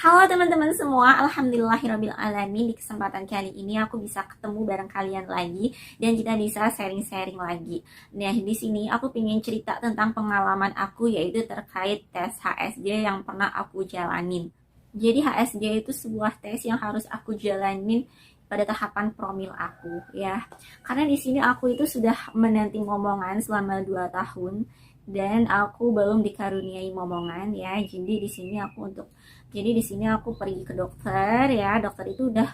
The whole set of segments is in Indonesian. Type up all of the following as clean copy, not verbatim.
Halo teman-teman semua, alhamdulillahirrabbilalamin. Di kesempatan kali ini aku bisa ketemu bareng kalian lagi dan kita bisa sharing-sharing lagi. Nah, di sini aku pengen cerita tentang pengalaman aku yaitu terkait tes HSG yang pernah aku jalanin. Jadi HSG itu sebuah tes yang harus aku jalanin pada tahapan promil aku ya. Karena di sini aku itu sudah menanti momongan selama 2 tahun dan aku belum dikaruniai momongan ya. Jadi di sini aku pergi ke dokter ya. Dokter itu udah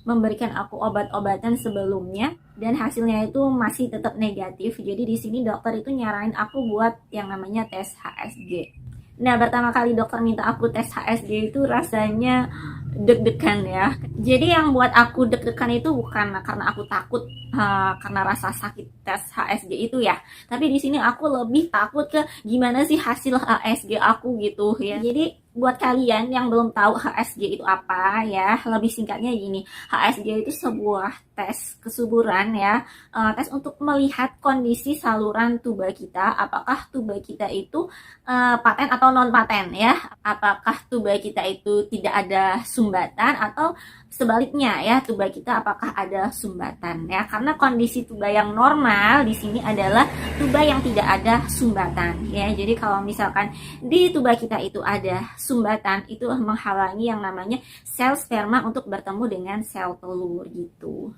memberikan aku obat-obatan sebelumnya dan hasilnya itu masih tetap negatif. Jadi di sini dokter itu nyaranin aku buat yang namanya tes HSG. Nah, pertama kali dokter minta aku tes HSG itu rasanya deg-degan ya. Jadi yang buat aku deg-degan itu bukan karena aku takut karena rasa sakit tes HSG itu ya. Tapi di sini aku lebih takut ke gimana sih hasil HSG aku gitu ya. Jadi buat kalian yang belum tahu HSG itu apa ya, lebih singkatnya gini. HSG itu sebuah tes kesuburan ya, tes untuk melihat kondisi saluran tuba kita, apakah tuba kita itu paten atau non paten ya, apakah tuba kita itu tidak ada sumbatan atau sebaliknya ya, tuba kita apakah ada sumbatan ya. Karena kondisi tuba yang normal di sini adalah tuba yang tidak ada sumbatan ya. Jadi kalau misalkan di tuba kita itu ada sumbatan, itu menghalangi yang namanya sel sperma untuk bertemu dengan sel telur gitu.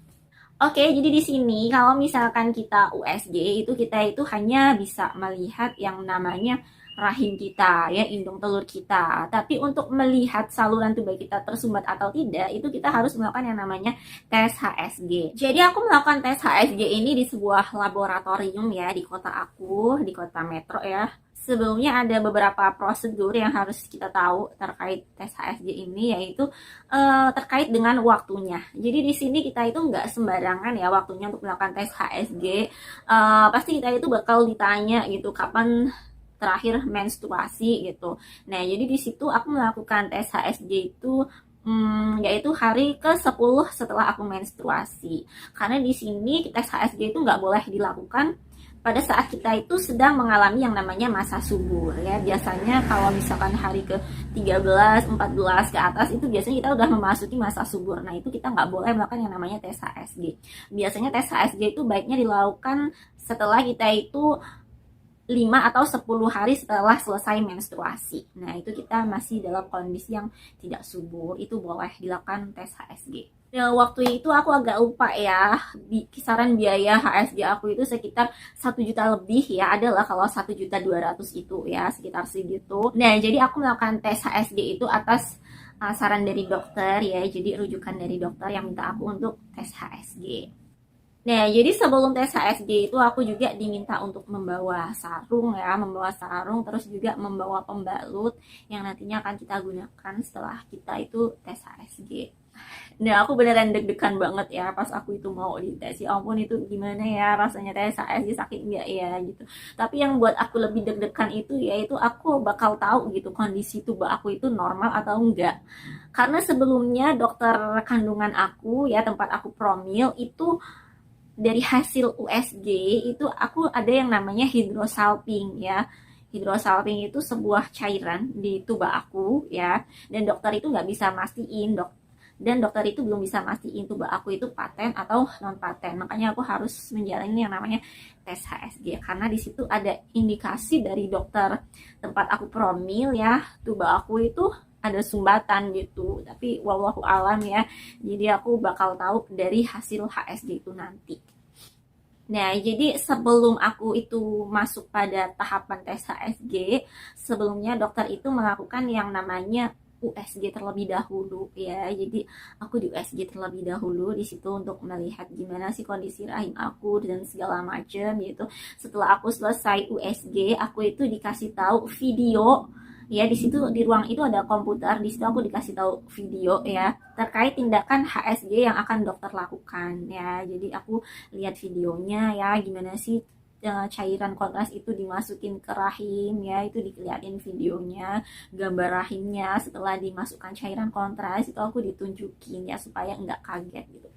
Oke, jadi di sini kalau misalkan kita USG itu kita itu hanya bisa melihat yang namanya rahim kita ya, indung telur kita. Tapi untuk melihat saluran tuba kita tersumbat atau tidak, itu kita harus melakukan yang namanya tes HSG. Jadi aku melakukan tes HSG ini di sebuah laboratorium ya di kota aku, di kota Metro ya. Sebelumnya ada beberapa prosedur yang harus kita tahu terkait tes HSG ini, yaitu terkait dengan waktunya. Jadi di sini kita itu nggak sembarangan ya waktunya untuk melakukan tes HSG. Pasti kita itu bakal ditanya gitu kapan terakhir menstruasi gitu. Nah, jadi di situ aku melakukan tes HSG itu yaitu hari ke-10 setelah aku menstruasi. Karena di sini tes HSG itu nggak boleh dilakukan pada saat kita itu sedang mengalami yang namanya masa subur ya. Biasanya kalau misalkan hari ke-13, 14 ke atas itu biasanya kita udah memasuki masa subur. Nah, itu kita nggak boleh melakukan yang namanya tes HSG. Biasanya tes HSG itu baiknya dilakukan setelah kita itu 5 atau 10 hari setelah selesai menstruasi. Nah, itu kita masih dalam kondisi yang tidak subur, itu boleh dilakukan tes HSG. Nah, waktu itu aku agak lupa ya, kisaran biaya HSG aku itu sekitar 1 juta lebih ya, adalah kalau 1.200.000 itu ya, sekitar segitu. Nah, jadi aku melakukan tes HSG itu atas saran dari dokter ya, jadi rujukan dari dokter yang minta aku untuk tes HSG. Nah, jadi sebelum tes HSG itu aku juga diminta untuk membawa sarung ya, membawa sarung terus juga membawa pembalut yang nantinya akan kita gunakan setelah kita itu tes HSG. Nah, aku beneran deg-degan banget ya pas aku itu mau dites. Ya ampun, itu gimana ya rasanya tes HSG, sakit nggak ya gitu. Tapi yang buat aku lebih deg-degan itu yaitu aku bakal tahu gitu kondisi tubuh aku itu normal atau enggak. Karena sebelumnya dokter kandungan aku ya, tempat aku promil itu dari hasil USG itu aku ada yang namanya hidrosalping ya. Hidrosalping itu sebuah cairan di tuba aku ya, dan dokter itu nggak bisa mastiin dan dokter itu belum bisa mastiin tuba aku itu paten atau non paten. Makanya aku harus menjalani yang namanya tes HSG karena di situ ada indikasi dari dokter tempat aku promil ya, tuba aku itu ada sumbatan gitu. Tapi wallahu alam ya. Jadi aku bakal tahu dari hasil HSG itu nanti. Nah, jadi sebelum aku itu masuk pada tahapan tes HSG, sebelumnya dokter itu melakukan yang namanya USG terlebih dahulu ya. Jadi aku di USG terlebih dahulu di situ untuk melihat gimana sih kondisi rahim aku dan segala macam gitu. Setelah aku selesai USG, aku itu dikasih tahu video ya. Di situ di ruang itu ada komputer, di situ aku dikasih tahu video ya terkait tindakan HSG yang akan dokter lakukan ya. Jadi aku lihat videonya ya, gimana sih cairan kontras itu dimasukin ke rahim ya, itu dilihatin videonya, gambar rahimnya setelah dimasukkan cairan kontras itu aku ditunjukin ya supaya nggak kaget gitu.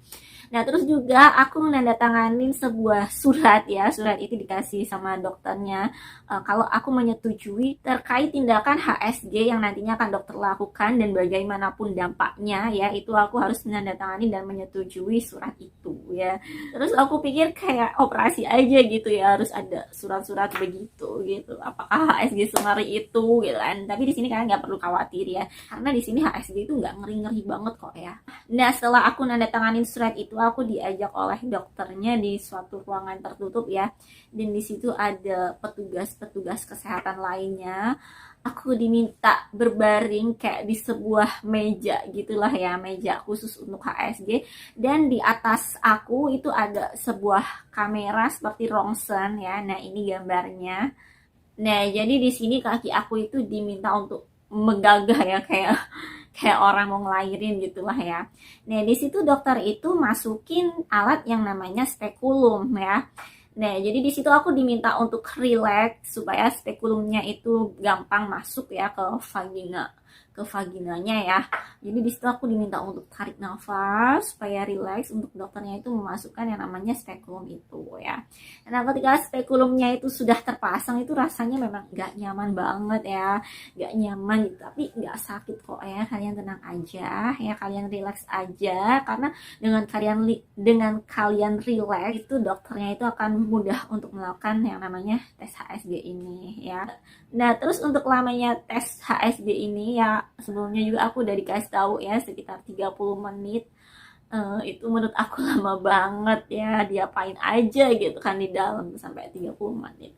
Nah, terus juga aku menandatanganin sebuah surat ya. Surat itu dikasih sama dokternya kalau aku menyetujui terkait tindakan HSG yang nantinya akan dokter lakukan dan bagaimanapun dampaknya ya, itu aku harus menandatangani dan menyetujui surat itu ya. Terus aku pikir kayak operasi aja gitu ya, harus ada surat-surat begitu gitu. Apakah HSG semari itu gitu kan. Tapi di sini kalian nggak perlu khawatir ya. Karena di sini HSG itu nggak ngeri-ngeri banget kok ya. Nah, setelah aku nandatanganin surat itu, aku diajak oleh dokternya di suatu ruangan tertutup ya, dan di situ ada petugas kesehatan lainnya. Aku diminta berbaring kayak di sebuah meja gitulah ya, meja khusus untuk HSG, dan di atas aku itu ada sebuah kamera seperti rongsen ya. Nah, ini gambarnya. Nah, jadi di sini kaki aku itu diminta untuk menggagah ya, kayak orang mau ngelahirin gitulah ya. Nah, di situ dokter itu masukin alat yang namanya spekulum ya. Nah, jadi di situ aku diminta untuk relax supaya spekulumnya itu gampang masuk ya ke vaginanya ya. Jadi di situ aku diminta untuk tarik nafas supaya relax, untuk dokternya itu memasukkan yang namanya spekulum itu ya. Nah, ketika spekulumnya itu sudah terpasang itu rasanya memang gak nyaman banget ya, gak nyaman gitu, tapi gak sakit kok ya. Kalian tenang aja ya, kalian relax aja, karena dengan kalian relax itu dokternya itu akan mudah untuk melakukan yang namanya tes HSG ini ya. Nah, terus untuk lamanya tes HSG ini ya, sebelumnya juga aku udah dikasih tahu ya, sekitar 30 menit. Itu menurut aku lama banget ya, diapain aja gitu kan di dalam sampai 30 menit.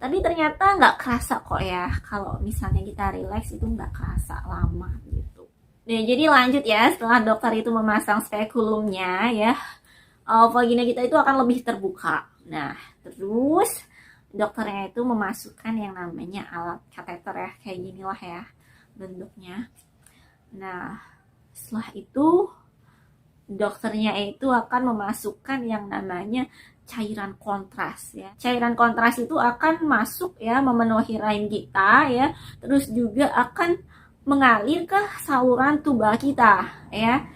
Tapi ternyata nggak kerasa kok ya, kalau misalnya kita relax itu nggak kerasa lama gitu. Nah, jadi lanjut ya, setelah dokter itu memasang spekulumnya ya, vagina kita itu akan lebih terbuka. Nah, terus dokternya itu memasukkan yang namanya alat kateter ya, kayak ginilah ya bentuknya. Nah, setelah itu dokternya itu akan memasukkan yang namanya cairan kontras ya. Cairan kontras itu akan masuk ya, memenuhi rahim kita ya, terus juga akan mengalir ke saluran tuba kita ya.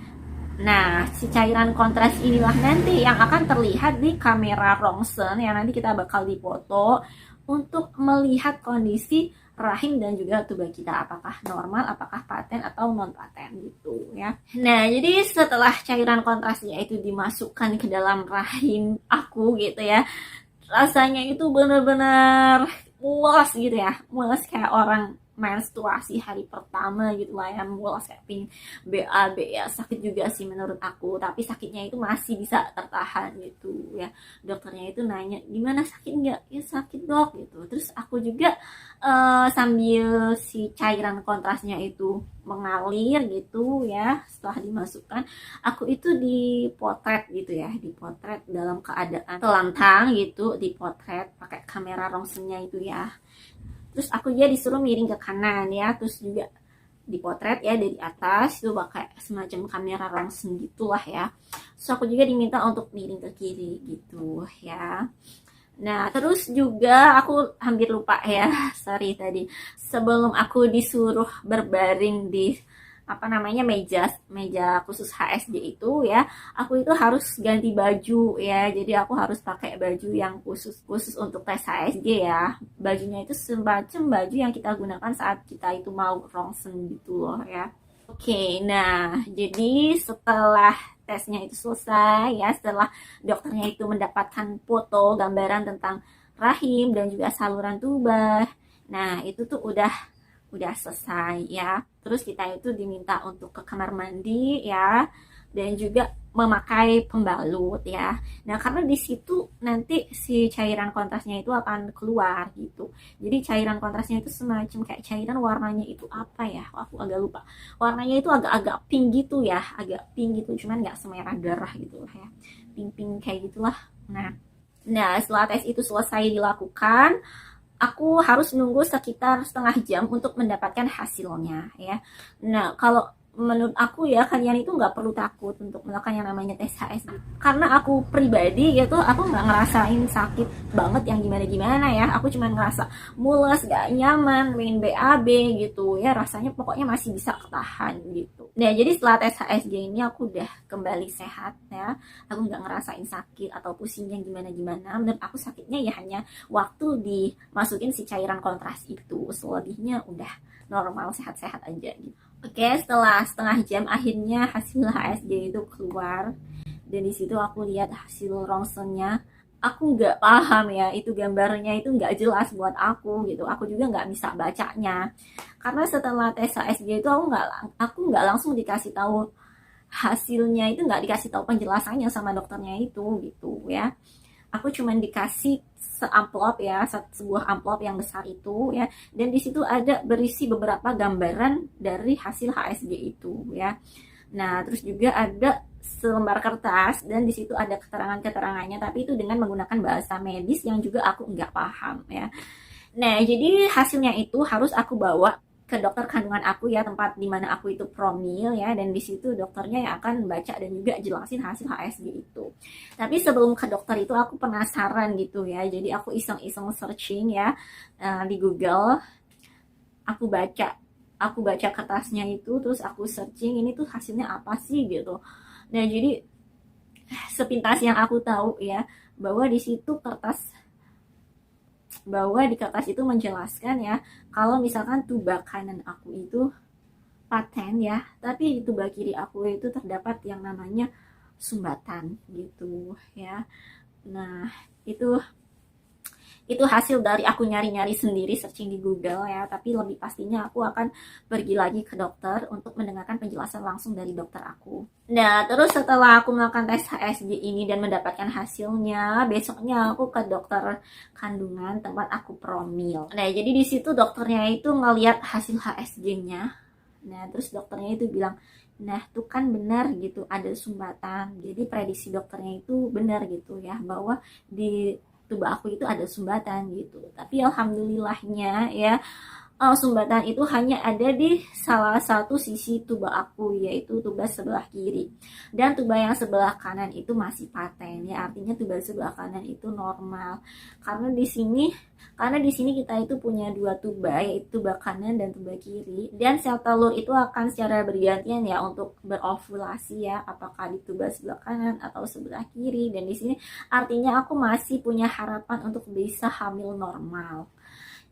Nah, si cairan kontras inilah nanti yang akan terlihat di kamera rongsen yang nanti kita bakal dipoto untuk melihat kondisi rahim dan juga tuba kita, apakah normal, apakah paten atau non paten gitu ya. Nah, jadi setelah cairan kontrasnya itu dimasukkan ke dalam rahim aku gitu ya, rasanya itu bener-bener mules gitu ya, mules kayak orang menstruasi hari pertama gitu lah ya, mules kayak pingin BAB ya. Sakit juga sih menurut aku, tapi sakitnya itu masih bisa tertahan gitu ya. Dokternya itu nanya, gimana, sakit nggak? Ya sakit dok gitu. Terus aku juga sambil si cairan kontrasnya itu mengalir gitu ya, setelah dimasukkan aku itu dipotret gitu ya, dipotret dalam keadaan telantang gitu, dipotret pakai kamera rongsennya itu ya. Terus aku juga disuruh miring ke kanan ya, terus juga dipotret ya dari atas itu pakai semacam kamera rongsen gitulah ya. Terus aku juga diminta untuk miring ke kiri gitu ya. Nah, terus juga aku hampir lupa ya, sorry tadi. Sebelum aku disuruh berbaring di meja khusus HSG itu ya, aku itu harus ganti baju ya. Jadi aku harus pakai baju yang khusus untuk tes HSG ya. Bajunya itu semacam baju yang kita gunakan saat kita itu mau rongsen gitu loh ya. Oke, nah jadi setelah tesnya itu selesai ya, setelah dokternya itu mendapatkan foto gambaran tentang rahim dan juga saluran tuba, nah itu tuh udah selesai ya. Terus kita itu diminta untuk ke kamar mandi ya, dan juga memakai pembalut ya. Nah, karena di situ nanti si cairan kontrasnya itu akan keluar gitu. Jadi cairan kontrasnya itu semacam kayak cairan, warnanya itu apa ya? Aku agak lupa. Warnanya itu agak-agak pink gitu ya, agak pink gitu, cuman nggak semerah darah gitu lah ya. Pink-pink kayak gitulah. Nah, setelah tes itu selesai dilakukan, aku harus nunggu sekitar setengah jam untuk mendapatkan hasilnya ya. Nah, kalau menurut aku ya, kalian itu nggak perlu takut untuk melakukan yang namanya tes HSG. Karena aku pribadi gitu, aku nggak ngerasain sakit banget yang gimana-gimana ya. Aku cuma ngerasa mules, gak nyaman, pengen BAB gitu ya. Rasanya pokoknya masih bisa ketahan gitu. Nah, jadi setelah tes HSG ini aku udah kembali sehat ya. Aku nggak ngerasain sakit atau pusing yang gimana-gimana. Menurut aku sakitnya ya hanya waktu dimasukin si cairan kontras itu. Selebihnya udah normal, sehat-sehat aja gitu. Oke, setelah setengah jam akhirnya hasil HSG itu keluar, dan di situ aku lihat hasil ronsennya. Aku nggak paham ya, itu gambarnya itu nggak jelas buat aku gitu. Aku juga nggak bisa bacanya, karena setelah tes HSG itu aku nggak langsung dikasih tahu hasilnya, itu nggak dikasih tahu penjelasannya sama dokternya itu gitu ya. Aku cuman dikasih seamplop ya, sebuah amplop yang besar itu ya, dan di situ ada berisi beberapa gambaran dari hasil HSG itu ya. Nah, terus juga ada selembar kertas dan di situ ada keterangan-keterangannya, tapi itu dengan menggunakan bahasa medis yang juga aku nggak paham ya. Nah, jadi hasilnya itu harus aku bawa ke dokter kandungan aku ya, tempat dimana aku itu promil ya, dan di situ dokternya yang akan baca dan juga jelasin hasil HSG itu. Tapi sebelum ke dokter itu aku penasaran gitu ya, jadi aku iseng-iseng searching ya di Google. Aku baca kertasnya itu, terus aku searching ini tuh hasilnya apa sih gitu. Nah, jadi sepintas yang aku tahu ya, bahwa di situ di kertas itu menjelaskan ya, kalau misalkan tuba kanan aku itu paten ya, tapi di tuba kiri aku itu terdapat yang namanya sumbatan gitu ya. Nah, itu hasil dari aku nyari-nyari sendiri, searching di Google ya, tapi lebih pastinya aku akan pergi lagi ke dokter untuk mendengarkan penjelasan langsung dari dokter aku. Nah, terus setelah aku melakukan tes HSG ini dan mendapatkan hasilnya, besoknya aku ke dokter kandungan tempat aku promil. Nah, jadi di situ dokternya itu ngeliat hasil HSG-nya. Nah, terus dokternya itu bilang, nah tuh kan benar gitu, ada sumbatan. Jadi prediksi dokternya itu benar gitu ya, bahwa di tuba aku itu ada sumbatan gitu. Tapi alhamdulillahnya ya, sumbatan itu hanya ada di salah satu sisi tuba aku, yaitu tuba sebelah kiri. Dan tuba yang sebelah kanan itu masih paten ya, artinya tuba sebelah kanan itu normal. Karena di sini kita itu punya dua tuba, yaitu tuba kanan dan tuba kiri. Dan sel telur itu akan secara bergantian ya untuk berovulasi ya, apakah di tuba sebelah kanan atau sebelah kiri. Dan di sini artinya aku masih punya harapan untuk bisa hamil normal.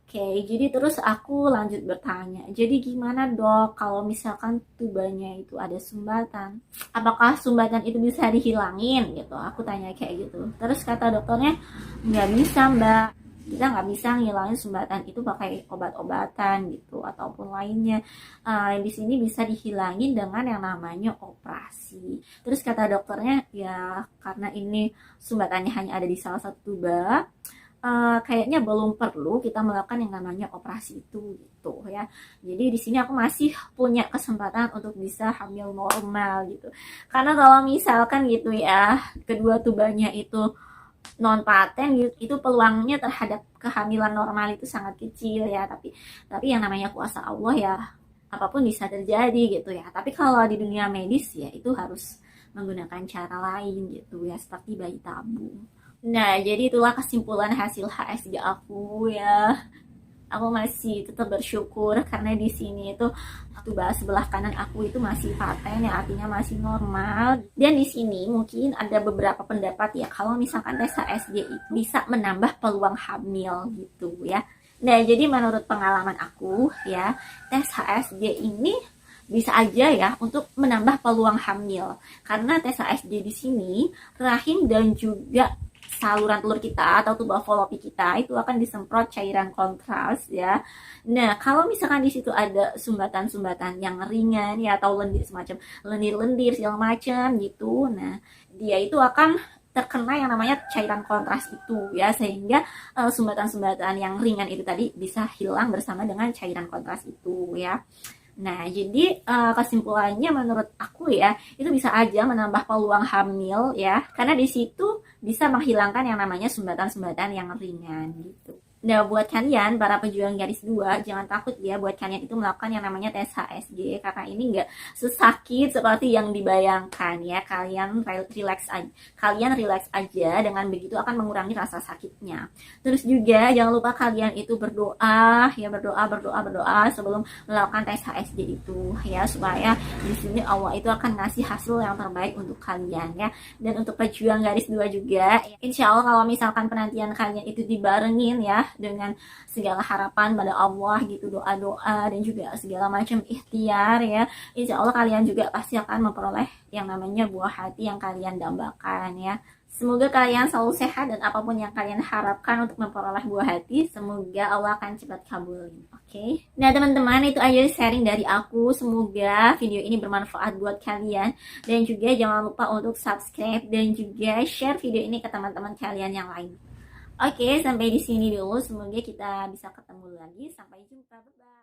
Oke, jadi terus aku lanjut bertanya, jadi gimana dok kalau misalkan tubanya itu ada sumbatan? Apakah sumbatan itu bisa dihilangin gitu? Aku tanya kayak gitu. Terus kata dokternya, nggak bisa mbak, kita nggak bisa ngilangin sumbatan itu pakai obat-obatan gitu ataupun lainnya. Di sini bisa dihilangin dengan yang namanya operasi. Terus kata dokternya, ya karena ini sumbatannya hanya ada di salah satu tuba, kayaknya belum perlu kita melakukan yang namanya operasi itu gitu ya. Jadi di sini aku masih punya kesempatan untuk bisa hamil normal gitu. Karena kalau misalkan gitu ya, kedua tubanya itu non paten gitu, itu peluangnya terhadap kehamilan normal itu sangat kecil ya. Tapi yang namanya kuasa Allah ya, apapun bisa terjadi gitu ya. Tapi kalau di dunia medis ya itu harus menggunakan cara lain gitu ya, seperti bayi tabung. Nah, jadi itulah kesimpulan hasil HSG aku ya. Aku masih tetap bersyukur karena di sini itu tuba sebelah kanan aku itu masih paten ya, artinya masih normal. Dan di sini mungkin ada beberapa pendapat ya, kalau misalkan tes HSG itu bisa menambah peluang hamil gitu ya. Nah, jadi menurut pengalaman aku ya, tes HSG ini bisa aja ya untuk menambah peluang hamil. Karena tes HSG di sini rahim dan juga saluran telur kita atau tuba falopi kita itu akan disemprot cairan kontras ya. Nah, kalau misalkan di situ ada sumbatan-sumbatan yang ringan ya, atau lendir semacam lendir-lendir segala macam gitu, nah dia itu akan terkena yang namanya cairan kontras itu ya, sehingga sumbatan-sumbatan yang ringan itu tadi bisa hilang bersama dengan cairan kontras itu ya. Nah, jadi kesimpulannya menurut aku ya, itu bisa aja menambah peluang hamil ya, karena di situ bisa menghilangkan yang namanya sumbatan-sumbatan yang ringan gitu. Nah, buat kalian para pejuang garis 2, jangan takut ya buat kalian itu melakukan yang namanya tes HSG, karena ini nggak sesakit seperti yang dibayangkan ya. Kalian relax aja, dengan begitu akan mengurangi rasa sakitnya. Terus juga jangan lupa kalian itu berdoa ya, berdoa sebelum melakukan tes HSG itu ya, supaya di sini Allah itu akan ngasih hasil yang terbaik untuk kalian ya. Dan untuk pejuang garis 2 juga, insya Allah kalau misalkan penantian kalian itu dibarengin ya dengan segala harapan pada Allah gitu, doa-doa dan juga segala macam ikhtiar ya, insya Allah kalian juga pasti akan memperoleh yang namanya buah hati yang kalian dambakan ya. Semoga kalian selalu sehat dan apapun yang kalian harapkan untuk memperoleh buah hati, semoga Allah akan cepat kabulin. Oke. Nah, teman-teman, itu aja sharing dari aku. Semoga video ini bermanfaat buat kalian, dan juga jangan lupa untuk subscribe dan juga share video ini ke teman-teman kalian yang lain. Oke, sampai di sini dulu. Semoga kita bisa ketemu lagi. Sampai jumpa. Bye-bye.